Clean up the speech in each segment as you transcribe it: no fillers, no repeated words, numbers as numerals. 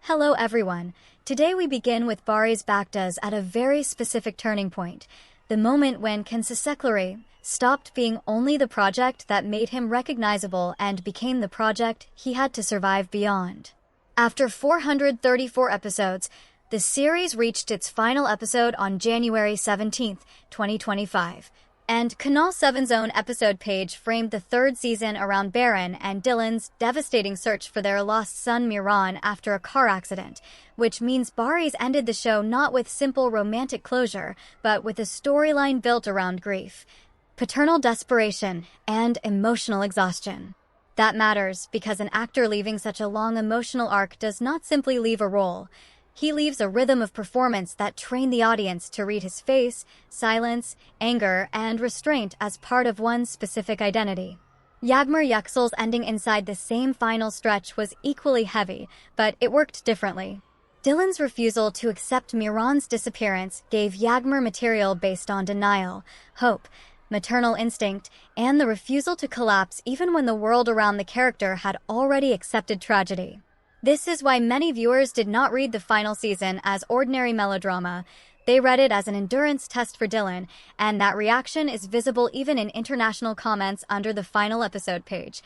Hello everyone. Today we begin with Baris Baktas at a very specific turning point, the moment when Kensisekleri stopped being only the project that made him recognizable and became the project he had to survive beyond. After 434 episodes, the series reached its final episode on January 17, 2025. And Kanal 7's own episode page framed the third season around Baran and Dylan's devastating search for their lost son Miran after a car accident, which means Baris ended the show not with simple romantic closure, but with a storyline built around grief, paternal desperation, and emotional exhaustion. That matters because an actor leaving such a long emotional arc does not simply leave a role. He leaves a rhythm of performance that trained the audience to read his face, silence, anger, and restraint as part of one specific identity. Yagmur Yüksel's ending inside the same final stretch was equally heavy, but it worked differently. Dylan's refusal to accept Miran's disappearance gave Yagmur material based on denial, hope, maternal instinct, and the refusal to collapse even when the world around the character had already accepted tragedy. This is why many viewers did not read the final season as ordinary melodrama. They read it as an endurance test for Dylan, and that reaction is visible even in international comments under the final episode page,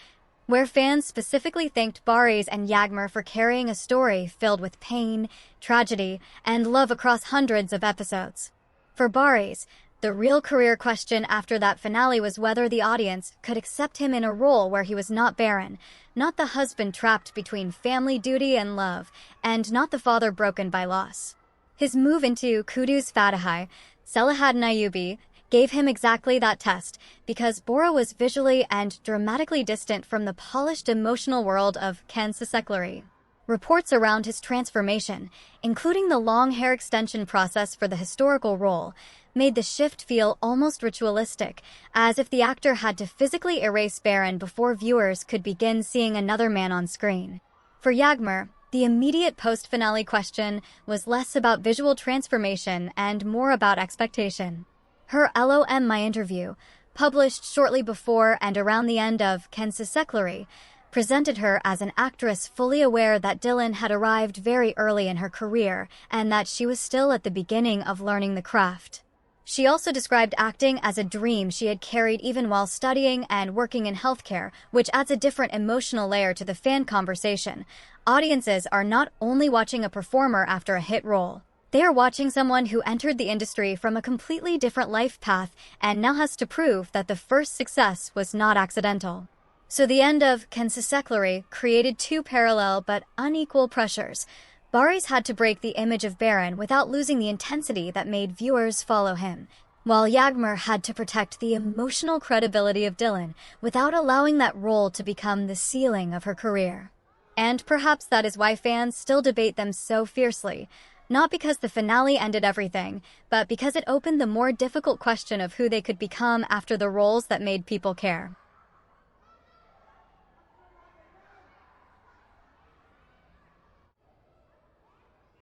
where fans specifically thanked Baris and Yagmur for carrying a story filled with pain, tragedy, and love across hundreds of episodes. For Baris, the real career question after that finale was whether the audience could accept him in a role where he was not barren, not the husband trapped between family duty and love, and not the father broken by loss. His move into Kuduz Fatihi, Selahattin Ayyubi, gave him exactly that test, because Bora was visually and dramatically distant from the polished emotional world of Kensisekleri. Reports around his transformation, including the long hair extension process for the historical role, made the shift feel almost ritualistic, as if the actor had to physically erase Baran before viewers could begin seeing another man on screen. For Yagmur, the immediate post-finale question was less about visual transformation and more about expectation. Her LOM My interview, published shortly before and around the end of Kensisekleri, presented her as an actress fully aware that Dylan had arrived very early in her career and that she was still at the beginning of learning the craft. She also described acting as a dream she had carried even while studying and working in healthcare, which adds a different emotional layer to the fan conversation. Audiences are not only watching a performer after a hit role. They are watching someone who entered the industry from a completely different life path and now has to prove that the first success was not accidental. So the end of Kensisekleri created two parallel but unequal pressures. Baris had to break the image of Baran without losing the intensity that made viewers follow him, while Yagmur had to protect the emotional credibility of Dylan without allowing that role to become the ceiling of her career. And perhaps that is why fans still debate them so fiercely, not because the finale ended everything, but because it opened the more difficult question of who they could become after the roles that made people care.